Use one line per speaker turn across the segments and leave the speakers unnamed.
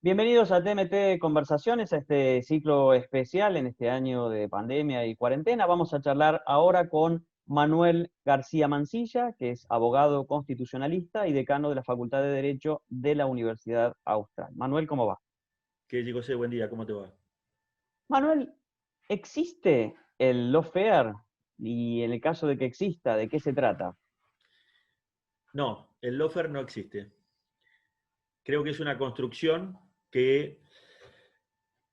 Bienvenidos a TMT Conversaciones, a este ciclo especial en este año de pandemia y cuarentena. Vamos a charlar ahora con Manuel García Mansilla, que es abogado constitucionalista y decano de la Facultad de Derecho de la Universidad Austral. Manuel, ¿cómo va?
¿Qué dice José? Buen día, ¿cómo te va?
Manuel, ¿existe el lawfare? Y en el caso de que exista, ¿de qué se trata?
No, el lofer no existe. Creo que es una construcción que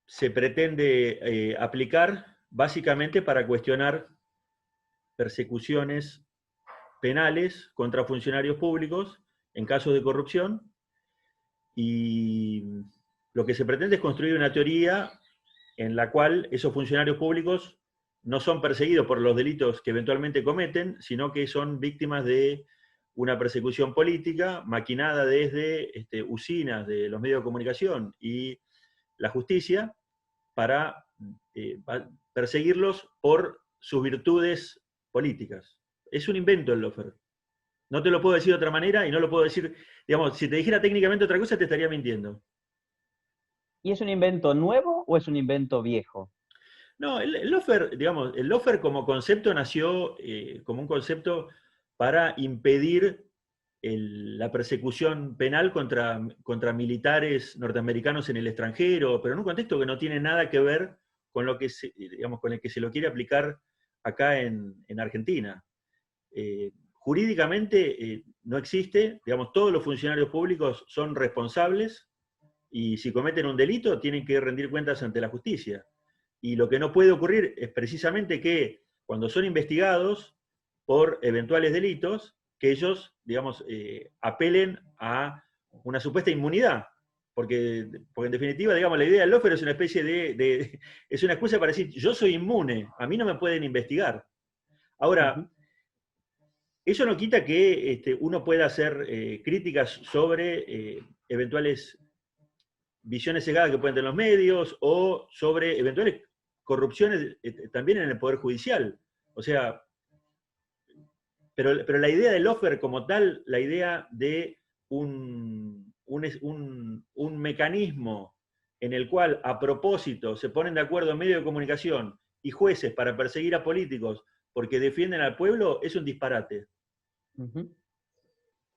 se pretende aplicar básicamente para cuestionar persecuciones penales contra funcionarios públicos en casos de corrupción, y lo que se pretende es construir una teoría en la cual esos funcionarios públicos no son perseguidos por los delitos que eventualmente cometen, sino que son víctimas de una persecución política maquinada desde usinas de los medios de comunicación y la justicia para perseguirlos por sus virtudes políticas. Es un invento el lofer. No te lo puedo decir de otra manera y no lo puedo decir, digamos, si te dijera técnicamente otra cosa te estaría mintiendo.
¿Y es un invento nuevo o es un invento viejo?
No, el lofer, digamos, el lofer como concepto nació como un concepto para impedir la persecución penal contra militares norteamericanos en el extranjero, pero en un contexto que no tiene nada que ver con lo que digamos, con el que se lo quiere aplicar acá en Argentina. Jurídicamente no existe, digamos, todos los funcionarios públicos son responsables y si cometen un delito tienen que rendir cuentas ante la justicia. Y lo que no puede ocurrir es precisamente que cuando son investigados por eventuales delitos, que ellos, digamos, apelen a una supuesta inmunidad. Porque en definitiva, digamos, la idea del lawfare es una especie es una excusa para decir, yo soy inmune, a mí no me pueden investigar. Ahora,
Ujú.
eso no quita que uno pueda hacer críticas sobre eventuales visiones cegadas que pueden tener los medios o sobre eventuales corrupciones también en el Poder Judicial. O sea, pero la idea del offer como tal, la idea de un mecanismo en el cual a propósito se ponen de acuerdo medios de comunicación y jueces para perseguir a políticos porque defienden al pueblo, es un disparate.
Ujú.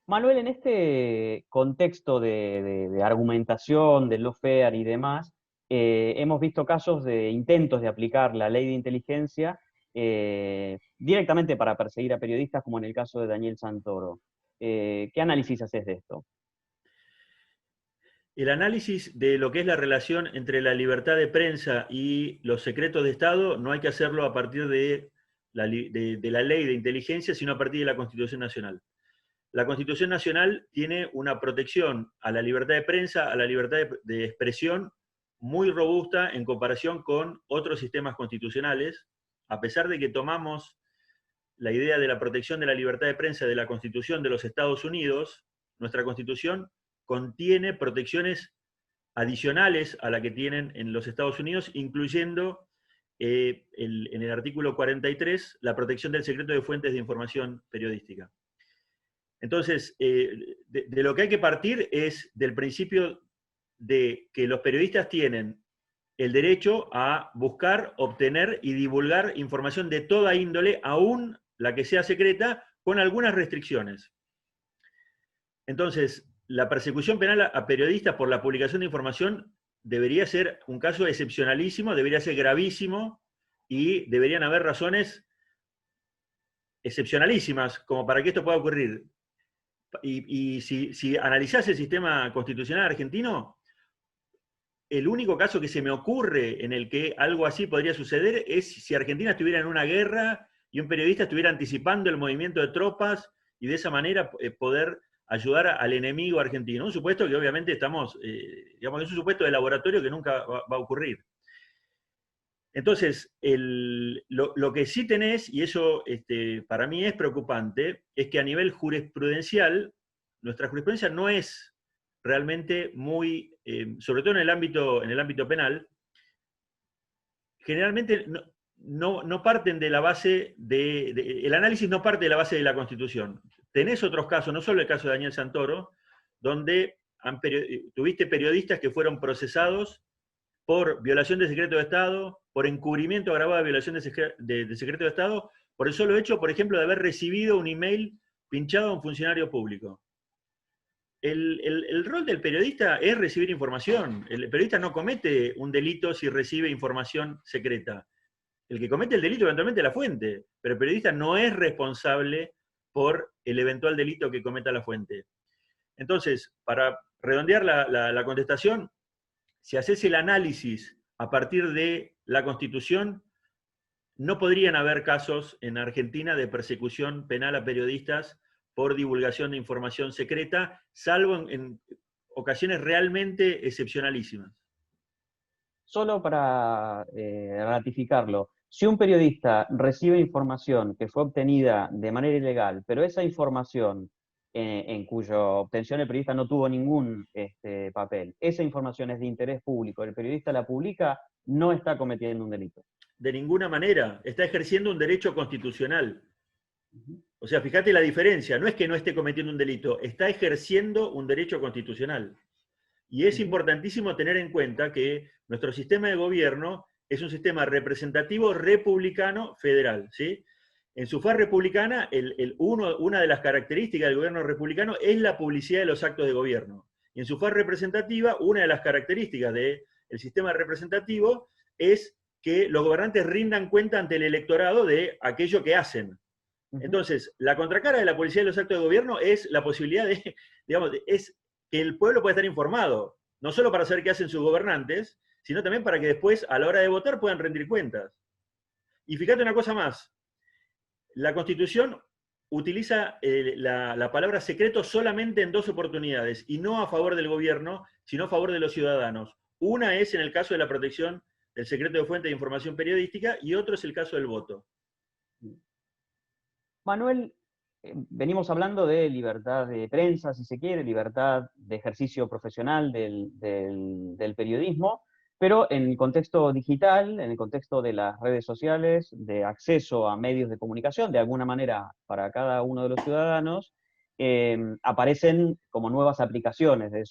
Manuel, en este contexto de argumentación, del lawfare y demás, hemos visto casos de intentos de aplicar la ley de inteligencia directamente para perseguir a periodistas, como en el caso de Daniel Santoro. ¿Qué análisis haces de esto?
El análisis de lo que es la relación entre la libertad de prensa y los secretos de Estado no hay que hacerlo a partir de de la ley de inteligencia, sino a partir de la Constitución Nacional. La Constitución Nacional tiene una protección a la libertad de prensa, a la libertad de expresión muy robusta en comparación con otros sistemas constitucionales, a pesar de que tomamos la idea de la protección de la libertad de prensa de la Constitución de los Estados Unidos. Nuestra Constitución contiene protecciones adicionales a la que tienen en los Estados Unidos, incluyendo en el artículo 43 la protección del secreto de fuentes de información periodística. Entonces, de lo que hay que partir es del principio de que los periodistas tienen el derecho a buscar, obtener y divulgar información de toda índole, aún la que sea secreta, con algunas restricciones. Entonces, la persecución penal a periodistas por la publicación de información debería ser un caso excepcionalísimo, debería ser gravísimo y deberían haber razones excepcionalísimas como para que esto pueda ocurrir. Y si analizás el sistema constitucional argentino, el único caso que se me ocurre en el que algo así podría suceder es si Argentina estuviera en una guerra y un periodista estuviera anticipando el movimiento de tropas y de esa manera poder ayudar al enemigo argentino. Un supuesto que obviamente estamos, digamos, es un supuesto de laboratorio que nunca va a ocurrir. Entonces, lo que sí tenés, y eso para mí es preocupante, es que a nivel jurisprudencial, nuestra jurisprudencia no es realmente muy, sobre todo en el ámbito penal, generalmente no parten de la base el análisis no parte de la base de la Constitución. Tenés otros casos, no solo el caso de Daniel Santoro, donde tuviste periodistas que fueron procesados por violación de secreto de Estado, por encubrimiento agravado de violación de secreto de Estado, por el solo hecho, por ejemplo, de haber recibido un email pinchado a un funcionario público. El rol del periodista es recibir información. El periodista no comete un delito si recibe información secreta. El que comete el delito eventualmente es la fuente, pero el periodista no es responsable por el eventual delito que cometa la fuente. Entonces, para redondear la contestación, si haces el análisis a partir de la Constitución, no podrían haber casos en Argentina de persecución penal a periodistas por divulgación de información secreta, salvo en ocasiones realmente excepcionalísimas.
Solo para ratificarlo, si un periodista recibe información que fue obtenida de manera ilegal, pero esa información en cuya obtención el periodista no tuvo ningún papel, esa información es de interés público, el periodista la publica, no está cometiendo un delito.
De ninguna manera, está ejerciendo un derecho constitucional. O sea, fíjate la diferencia, no es que no esté cometiendo un delito, está ejerciendo un derecho constitucional. Y es importantísimo tener en cuenta que nuestro sistema de gobierno es un sistema representativo republicano federal, ¿sí? En su faz republicana, una de las características del gobierno republicano es la publicidad de los actos de gobierno. Y en su faz representativa, una de las características del sistema representativo es que los gobernantes rindan cuenta ante el electorado de aquello que hacen. Entonces, la contracara de la publicidad de los actos de gobierno es la posibilidad de, digamos, es que el pueblo pueda estar informado, no solo para saber qué hacen sus gobernantes, sino también para que después, a la hora de votar, puedan rendir cuentas. Y fíjate una cosa más, la Constitución utiliza la palabra secreto solamente en dos oportunidades, y no a favor del gobierno, sino a favor de los ciudadanos. Una es en el caso de la protección del secreto de fuente de información periodística, y otro es el caso del voto.
Manuel, venimos hablando de libertad de prensa, si se quiere, libertad de ejercicio profesional del periodismo, pero en el contexto digital, en el contexto de las redes sociales, de acceso a medios de comunicación, de alguna manera para cada uno de los ciudadanos, aparecen como nuevas aplicaciones de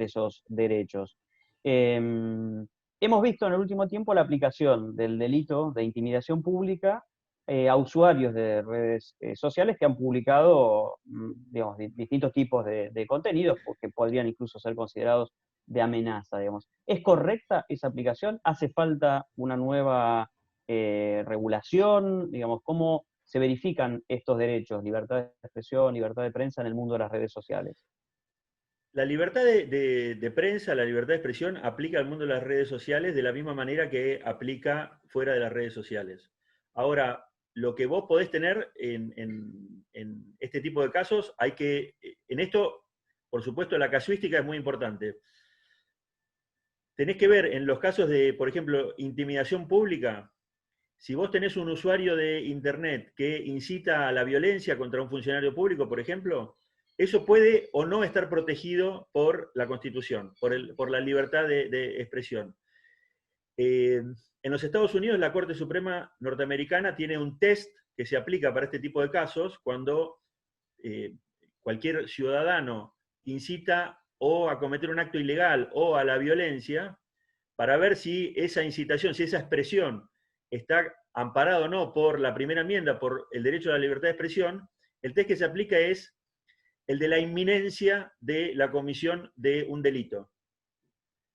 esos derechos. Hemos visto en el último tiempo la aplicación del delito de intimidación pública a usuarios de redes sociales que han publicado digamos, distintos tipos de contenidos que podrían incluso ser considerados de amenaza, digamos. ¿Es correcta esa aplicación? ¿Hace falta una nueva regulación? Digamos, ¿cómo se verifican estos derechos, libertad de expresión, libertad de prensa en el mundo de las redes sociales?
La libertad de prensa, la libertad de expresión aplica al mundo de las redes sociales de la misma manera que aplica fuera de las redes sociales. Ahora, lo que vos podés tener en este tipo de casos, en esto, por supuesto, la casuística es muy importante. Tenés que ver en los casos de, por ejemplo, intimidación pública, si vos tenés un usuario de Internet que incita a la violencia contra un funcionario público, por ejemplo, eso puede o no estar protegido por la Constitución, por la libertad de expresión. En los Estados Unidos, la Corte Suprema norteamericana tiene un test que se aplica para este tipo de casos cuando cualquier ciudadano incita o a cometer un acto ilegal o a la violencia, para ver si esa incitación, si esa expresión está amparada o no por la primera enmienda, por el derecho a la libertad de expresión. El test que se aplica es el de la inminencia de la comisión de un delito.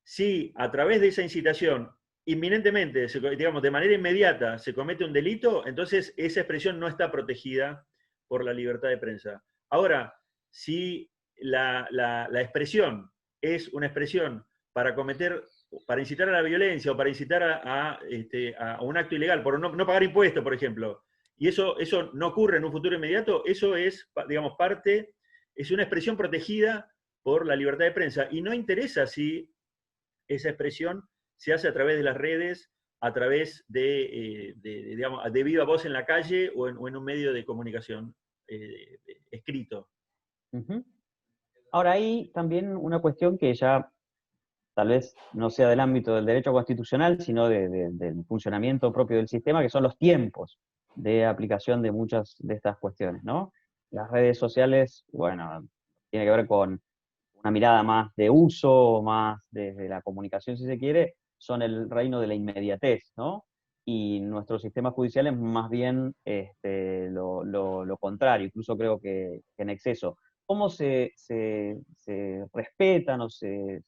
Si a través de esa incitación, inminentemente, digamos, de manera inmediata, se comete un delito, entonces esa expresión no está protegida por la libertad de prensa. Ahora, si la expresión es una expresión para incitar a la violencia o para incitar a un acto ilegal, por no pagar impuestos, por ejemplo, y eso no ocurre en un futuro inmediato, eso es, digamos, es una expresión protegida por la libertad de prensa, y no interesa si esa expresión se hace a través de las redes, a través digamos, de viva voz en la calle o en un medio de comunicación escrito.
Ahora hay también una cuestión que ya tal vez no sea del ámbito del derecho constitucional, sino del funcionamiento propio del sistema, que son los tiempos de aplicación de muchas de estas cuestiones, ¿no? Las redes sociales, bueno, tiene que ver con una mirada más de uso, más desde la comunicación, si se quiere, son el reino de la inmediatez, ¿no? Y nuestro sistema judicial es más bien lo contrario, incluso creo que en exceso. ¿Cómo se respetan o se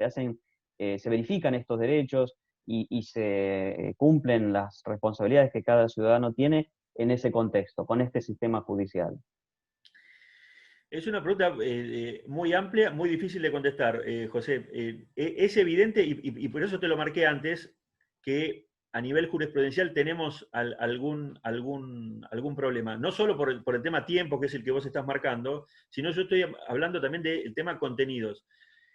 hacen, se verifican estos derechos y se cumplen las responsabilidades que cada ciudadano tiene en ese contexto, con este sistema judicial?
Es una pregunta muy amplia, muy difícil de contestar, José. Es evidente, y por eso te lo marqué antes, que a nivel jurisprudencial tenemos algún problema. No solo por el tema tiempo, que es el que vos estás marcando, sino yo estoy hablando también del tema contenidos.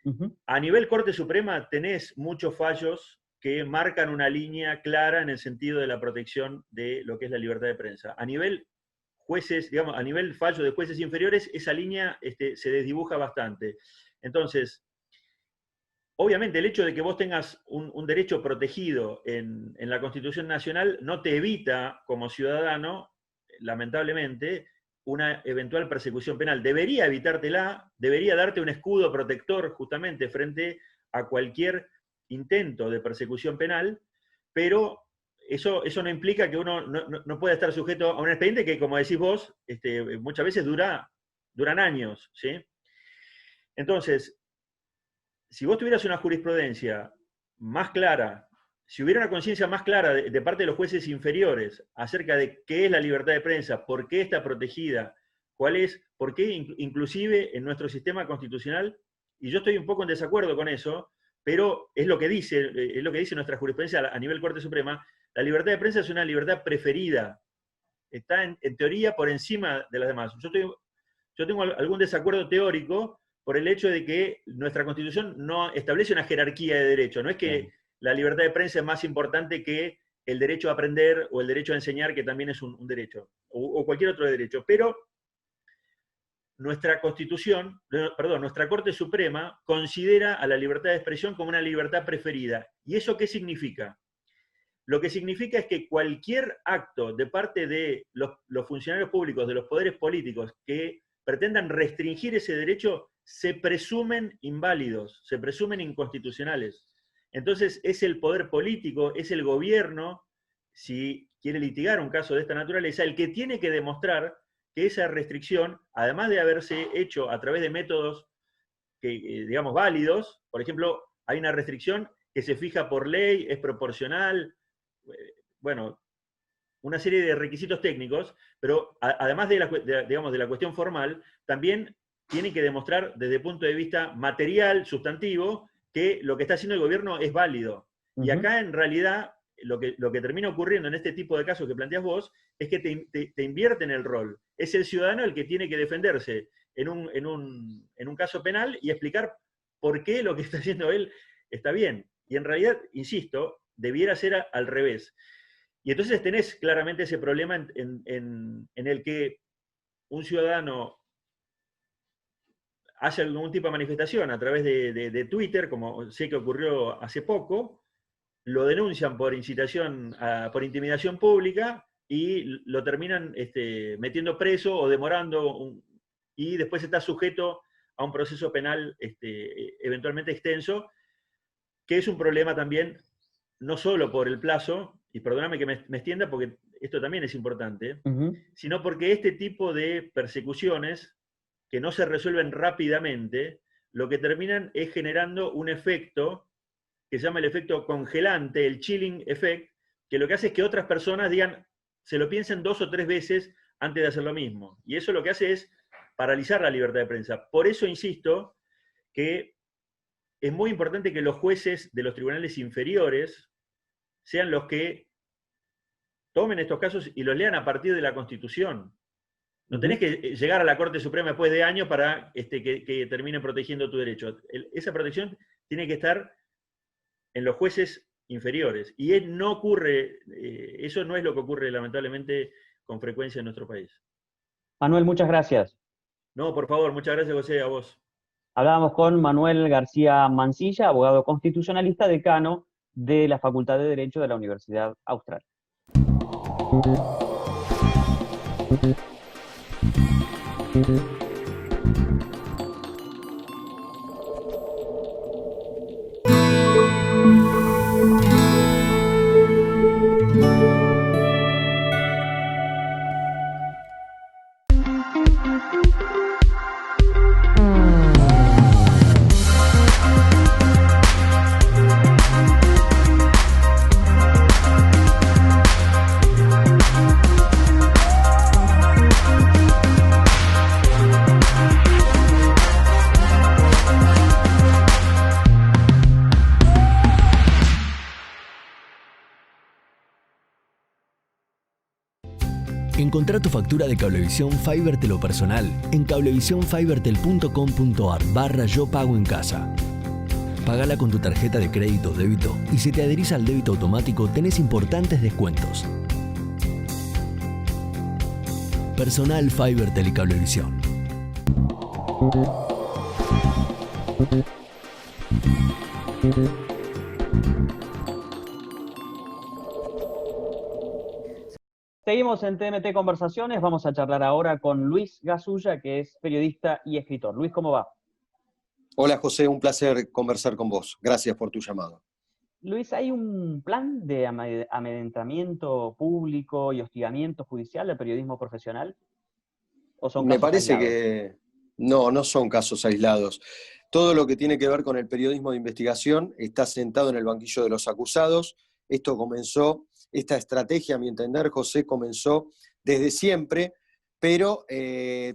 Ujú.
A nivel Corte Suprema tenés muchos fallos que marcan una línea clara en el sentido de la protección de lo que es la libertad de prensa. A nivel jueces, digamos, a nivel fallo de jueces inferiores, esa línea se desdibuja bastante. Entonces, obviamente el hecho de que vos tengas un derecho protegido en la Constitución Nacional no te evita, como ciudadano, lamentablemente, una eventual persecución penal. Debería evitártela, debería darte un escudo protector justamente frente a cualquier intento de persecución penal, pero eso no implica que uno no pueda estar sujeto a un expediente que, como decís vos, muchas veces duran años, ¿sí? Entonces, si vos tuvieras una jurisprudencia más clara, si hubiera una conciencia más clara de parte de los jueces inferiores acerca de qué es la libertad de prensa, por qué está protegida, por qué inclusive en nuestro sistema constitucional, y yo estoy un poco en desacuerdo con eso, pero es lo que dice nuestra jurisprudencia a nivel Corte Suprema, la libertad de prensa es una libertad preferida, está en teoría por encima de las demás. Yo tengo algún desacuerdo teórico por el hecho de que nuestra Constitución no establece una jerarquía de derechos. No es que la libertad de prensa es más importante que el derecho a aprender o el derecho a enseñar, que también es un derecho, o cualquier otro derecho. Pero nuestra Constitución, perdón, nuestra Corte Suprema considera a la libertad de expresión como una libertad preferida. ¿Y eso qué significa? Lo que significa es que cualquier acto de parte de los funcionarios públicos, de los poderes políticos, que pretendan restringir ese derecho, se presumen inválidos, se presumen inconstitucionales. Entonces es el poder político, es el gobierno, si quiere litigar un caso de esta naturaleza, el que tiene que demostrar que esa restricción, además de haberse hecho a través de métodos que, digamos, válidos, por ejemplo, hay una restricción que se fija por ley, es proporcional, bueno, una serie de requisitos técnicos, pero además digamos, de la cuestión formal, también tienen que demostrar desde el punto de vista material, sustantivo, que lo que está haciendo el gobierno es válido. Y acá en realidad lo que termina ocurriendo en este tipo de casos que planteas vos es que te invierten el rol. Es el ciudadano el que tiene que defenderse en un caso penal y explicar por qué lo que está haciendo él está bien. Y en realidad, insisto, debiera ser al revés. Y entonces tenés claramente ese problema en el que un ciudadano hace algún tipo de manifestación a través de Twitter, como sé que ocurrió hace poco, lo denuncian por incitación, por intimidación pública y lo terminan metiendo preso o demorando, y después está sujeto a un proceso penal eventualmente extenso, que es un problema también, no solo por el plazo, y perdóname que me extienda porque esto también es importante, sino porque este tipo de persecuciones que no se resuelven rápidamente, lo que terminan es generando un efecto que se llama el efecto congelante, el chilling effect, que lo que hace es que otras personas se lo piensen 2 o 3 veces antes de hacer lo mismo. Y eso lo que hace es paralizar la libertad de prensa. Por eso insisto que es muy importante que los jueces de los tribunales inferiores sean los que tomen estos casos y los lean a partir de la Constitución. No tenés que llegar a la Corte Suprema después de años para que termine protegiendo tu derecho. Esa protección tiene que estar en los jueces inferiores. Y no ocurre, eso no es lo que ocurre lamentablemente con frecuencia en nuestro país.
Manuel, muchas gracias.
No, por favor, muchas gracias, José, a vos.
Hablábamos con Manuel García Mancilla, abogado constitucionalista, decano de la Facultad de Derecho de la Universidad Austral.
Encontrá tu factura de Cablevisión Fibertel o personal en cablevisionfibertel.com.ar/yo pago en casa. Pagala con tu tarjeta de crédito o débito y si te adherís al débito automático tenés importantes descuentos. Personal Fibertel y Cablevisión.
Seguimos en TMT Conversaciones, vamos a charlar ahora con Luis Gasulla, que es periodista y escritor. Luis, ¿cómo va?
Hola José, un placer conversar con vos. Gracias por tu llamado.
Luis, ¿hay un plan de amedrentamiento público y hostigamiento judicial del periodismo profesional? ¿O son
Me
casos
parece
aislados?
que no son casos aislados. Todo lo que tiene que ver con el periodismo de investigación está sentado en el banquillo de los acusados. Esta estrategia, a mi entender, José, comenzó desde siempre, pero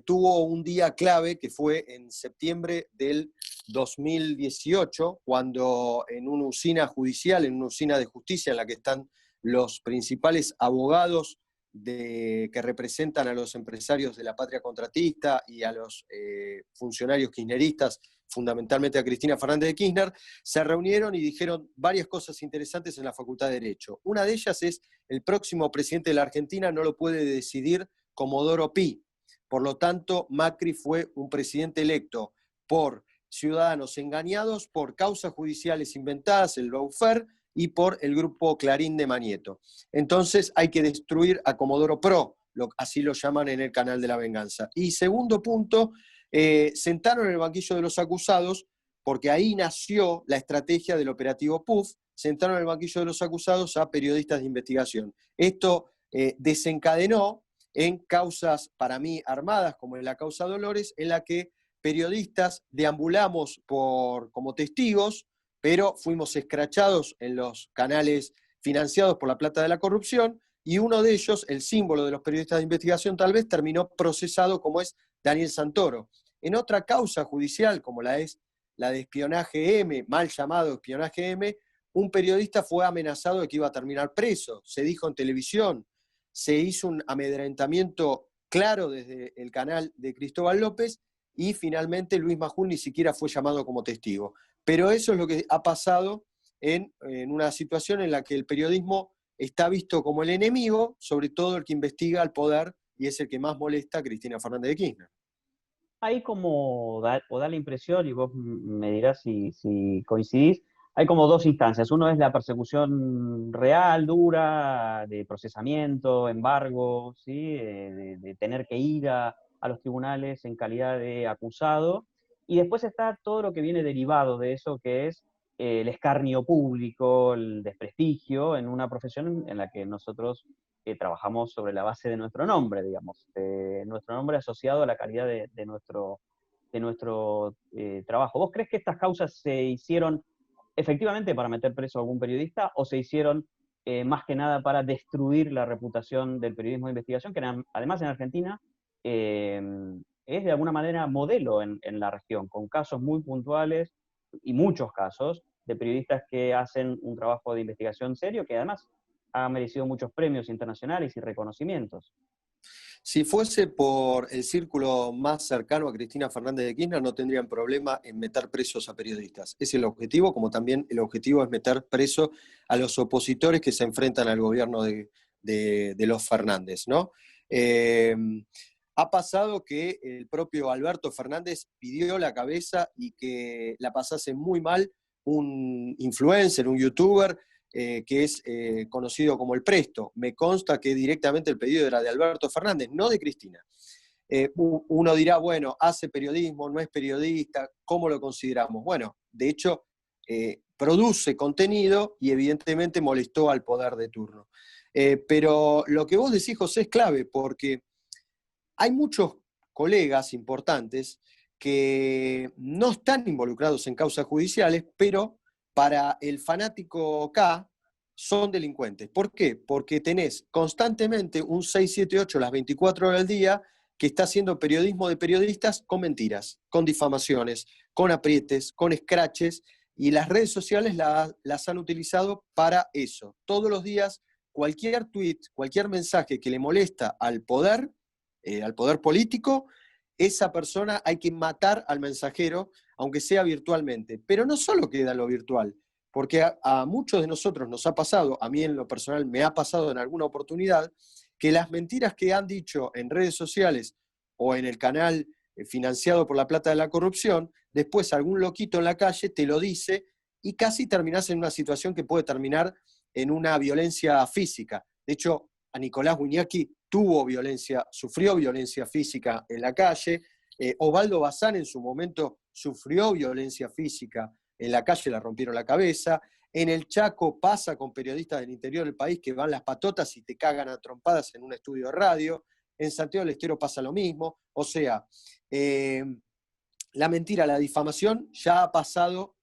tuvo un día clave que fue en septiembre del 2018, cuando en una usina judicial, en una usina de justicia en la que están los principales abogados que representan a los empresarios de la patria contratista y a los funcionarios kirchneristas, fundamentalmente a Cristina Fernández de Kirchner, se reunieron y dijeron varias cosas interesantes en la Facultad de Derecho. Una de ellas es: el próximo presidente de la Argentina no lo puede decidir Comodoro Pi. Por lo tanto, Macri fue un presidente electo por ciudadanos engañados, por causas judiciales inventadas, el lawfare, y por el grupo Clarín de Manieto. Entonces hay que destruir a Comodoro Pro, así lo llaman en el canal de la venganza. Y segundo punto, sentaron en el banquillo de los acusados, porque ahí nació la estrategia del operativo PUF, sentaron en el banquillo de los acusados a periodistas de investigación. Esto desencadenó en causas, para mí, armadas, como en la causa Dolores, en la que periodistas deambulamos como testigos, pero fuimos escrachados en los canales financiados por la plata de la corrupción, y uno de ellos, el símbolo de los periodistas de investigación tal vez, terminó procesado, como es Daniel Santoro. En otra causa judicial, como la de espionaje M, mal llamado espionaje M, un periodista fue amenazado de que iba a terminar preso. Se dijo en televisión, se hizo un amedrentamiento claro desde el canal de Cristóbal López, y finalmente Luis Majul ni siquiera fue llamado como testigo. Pero eso es lo que ha pasado en una situación en la que el periodismo está visto como el enemigo, sobre todo el que investiga al poder, y es el que más molesta a Cristina Fernández de Kirchner.
Hay como, da la impresión, y vos me dirás si coincidís, hay como dos instancias. Uno es la persecución real, dura, de procesamiento, embargo, ¿sí? De tener que ir a los tribunales en calidad de acusado. Y después está todo lo que viene derivado de eso, que es el escarnio público, el desprestigio en una profesión en la que nosotros trabajamos sobre la base de nuestro nombre, digamos, nuestro nombre asociado a la calidad de nuestro trabajo. ¿Vos crees que estas causas se hicieron efectivamente para meter preso a algún periodista, o se hicieron más que nada para destruir la reputación del periodismo de investigación, que además en Argentina es de alguna manera modelo en la región, con casos muy puntuales y muchos casos de periodistas que hacen un trabajo de investigación serio, que además ha merecido muchos premios internacionales y reconocimientos?
Si fuese por el círculo más cercano a Cristina Fernández de Kirchner, no tendrían problema en meter presos a periodistas. Es el objetivo, como también el objetivo es meter preso a los opositores que se enfrentan al gobierno de los Fernández, ¿no? Ha pasado que el propio Alberto Fernández pidió la cabeza y que la pasase muy mal un influencer, un youtuber, que es conocido como El Presto. Me consta que directamente el pedido era de Alberto Fernández, no de Cristina. Uno dirá, bueno, hace periodismo, no es periodista, ¿cómo lo consideramos? Bueno, de hecho, produce contenido y evidentemente molestó al poder de turno. Pero lo que vos decís, José, es clave, porque hay muchos colegas importantes que no están involucrados en causas judiciales, pero para el fanático K son delincuentes. ¿Por qué? Porque tenés constantemente un 678 las 24 horas del día que está haciendo periodismo de periodistas con mentiras, con difamaciones, con aprietes, con escraches, y las redes sociales las han utilizado para eso. Todos los días, cualquier tweet, cualquier mensaje que le molesta al poder político, esa persona hay que matar al mensajero, aunque sea virtualmente. Pero no solo queda lo virtual, porque a muchos de nosotros nos ha pasado, a mí en lo personal me ha pasado en alguna oportunidad, que las mentiras que han dicho en redes sociales o en el canal financiado por la plata de la corrupción, después algún loquito en la calle te lo dice y casi terminás en una situación que puede terminar en una violencia física. De hecho, a Nicolás Guiñaki sufrió violencia física en la calle. Osvaldo Bazán en su momento sufrió violencia física en la calle, le rompieron la cabeza. En el Chaco pasa con periodistas del interior del país que van las patotas y te cagan a trompadas en un estudio de radio. En Santiago del Estero pasa lo mismo. O sea, la mentira, la difamación ya ha pasado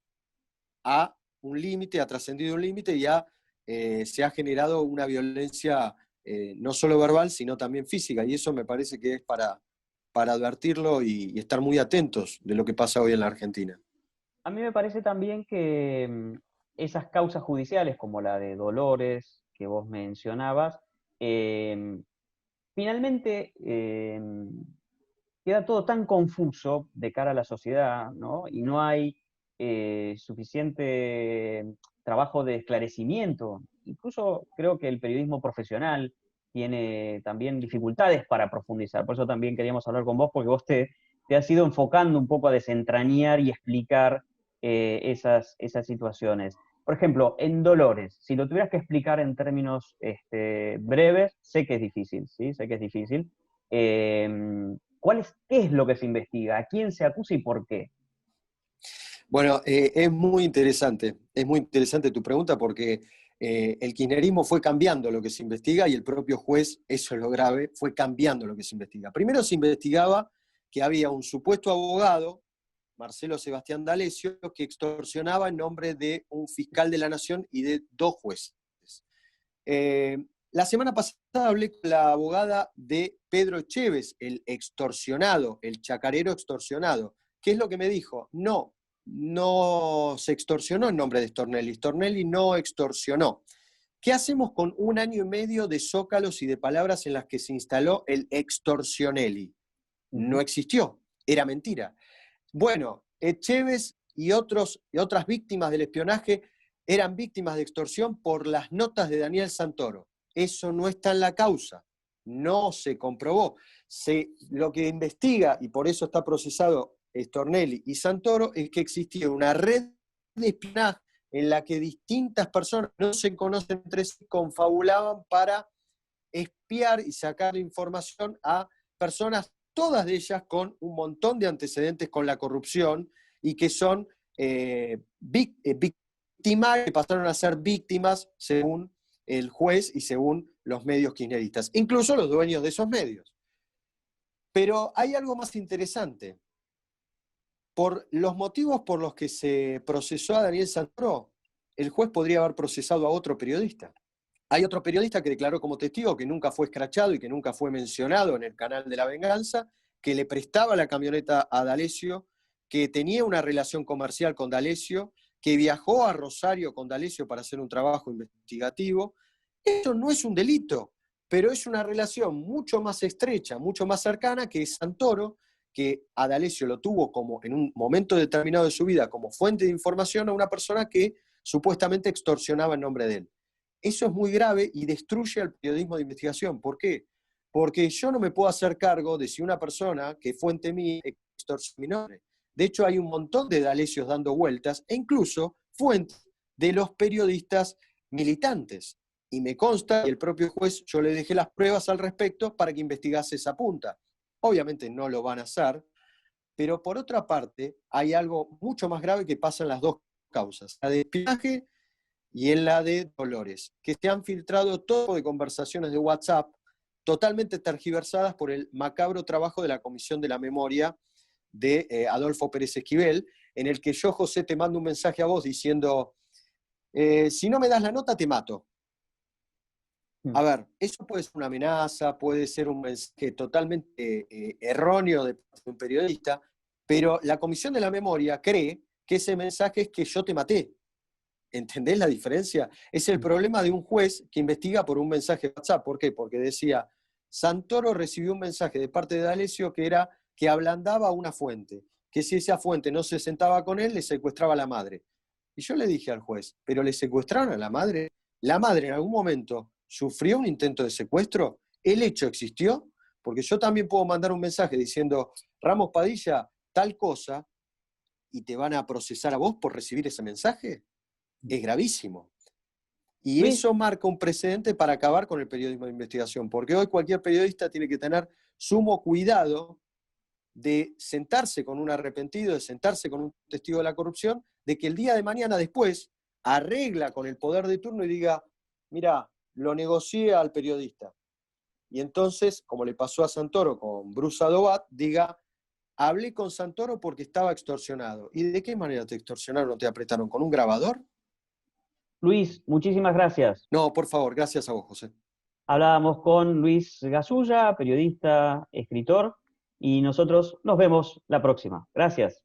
a un límite, ha trascendido un límite y ya se ha generado una violencia no solo verbal, sino también física. Y eso me parece que es para advertirlo y estar muy atentos de lo que pasa hoy en la Argentina.
A mí me parece también que esas causas judiciales, como la de Dolores, que vos mencionabas, finalmente queda todo tan confuso de cara a la sociedad, ¿no? Y no hay suficiente trabajo de esclarecimiento. Incluso creo que el periodismo profesional tiene también dificultades para profundizar. Por eso también queríamos hablar con vos, porque vos te has ido enfocando un poco a desentrañar y explicar esas situaciones. Por ejemplo, en Dolores, si lo tuvieras que explicar en términos breves, sé que es difícil, ¿sí? Sé que es difícil. ¿Qué es lo que se investiga? ¿A quién se acusa y por qué?
Bueno, es muy interesante tu pregunta porque el kirchnerismo fue cambiando lo que se investiga y el propio juez, eso es lo grave, fue cambiando lo que se investiga. Primero se investigaba que había un supuesto abogado, Marcelo Sebastián D'Alessio, que extorsionaba en nombre de un fiscal de la Nación y de 2 jueces. La semana pasada hablé con la abogada de Pedro Chévez, el extorsionado, el chacarero extorsionado. ¿Qué es lo que me dijo? No se extorsionó en nombre de Stornelli. Stornelli no extorsionó. ¿Qué hacemos con 1 año y medio de zócalos y de palabras en las que se instaló el extorsionelli? No existió, era mentira. Bueno, Chévez y otras víctimas del espionaje eran víctimas de extorsión por las notas de Daniel Santoro. Eso no está en la causa, no se comprobó. Lo que investiga, y por eso está procesado Stornelli y Santoro, es que existía una red de espionaje en la que distintas personas no se conocen entre sí, confabulaban para espiar y sacar información a personas, todas de ellas con un montón de antecedentes con la corrupción y que son víctimas, que pasaron a ser víctimas según el juez y según los medios kirchneristas, incluso los dueños de esos medios. Pero hay algo más interesante. Por los motivos por los que se procesó a Daniel Santoro, el juez podría haber procesado a otro periodista. Hay otro periodista que declaró como testigo que nunca fue escrachado y que nunca fue mencionado en el canal de La Venganza, que le prestaba la camioneta a D'Alessio, que tenía una relación comercial con D'Alessio, que viajó a Rosario con D'Alessio para hacer un trabajo investigativo. Esto no es un delito, pero es una relación mucho más estrecha, mucho más cercana que Santoro, que a D'Alessio lo tuvo como en un momento determinado de su vida como fuente de información a una persona que supuestamente extorsionaba en nombre de él. Eso es muy grave y destruye al periodismo de investigación. ¿Por qué? Porque yo no me puedo hacer cargo de si una persona que fuente mía extorsionó. De hecho, hay un montón de D'Alessios dando vueltas, e incluso fuentes de los periodistas militantes. Y me consta, y el propio juez, yo le dejé las pruebas al respecto para que investigase esa punta. Obviamente no lo van a hacer, pero por otra parte, hay algo mucho más grave que pasa en las dos causas. La de espionaje y en la de Dolores, que se han filtrado todo de conversaciones de WhatsApp totalmente tergiversadas por el macabro trabajo de la Comisión de la Memoria de Adolfo Pérez Esquivel, en el que yo, José, te mando un mensaje a vos diciendo, si no me das la nota, te mato. A ver, eso puede ser una amenaza, puede ser un mensaje totalmente erróneo de un periodista, pero la Comisión de la Memoria cree que ese mensaje es que yo te maté. ¿Entendés la diferencia? Es el problema de un juez que investiga por un mensaje de WhatsApp. ¿Por qué? Porque decía, Santoro recibió un mensaje de parte de D'Alessio que era que ablandaba una fuente, que si esa fuente no se sentaba con él, le secuestraba a la madre. Y yo le dije al juez, ¿pero le secuestraron a la madre? ¿La madre en algún momento sufrió un intento de secuestro? ¿El hecho existió? Porque yo también puedo mandar un mensaje diciendo, Ramos Padilla, tal cosa, y te van a procesar a vos por recibir ese mensaje. Es gravísimo. Y
Luis,
eso marca un precedente para acabar con el periodismo de investigación, porque hoy cualquier periodista tiene que tener sumo cuidado de sentarse con un arrepentido, de sentarse con un testigo de la corrupción, de que el día de mañana después arregla con el poder de turno y diga, mira, lo negocié al periodista. Y entonces, como le pasó a Santoro con Bruce Adobat, diga, hablé con Santoro porque estaba extorsionado. ¿Y de qué manera te extorsionaron o te apretaron? ¿Con un grabador?
Luis, muchísimas gracias.
No, por favor, gracias a vos, José.
Hablábamos con Luis Gasulla, periodista, escritor, y nosotros nos vemos la próxima. Gracias.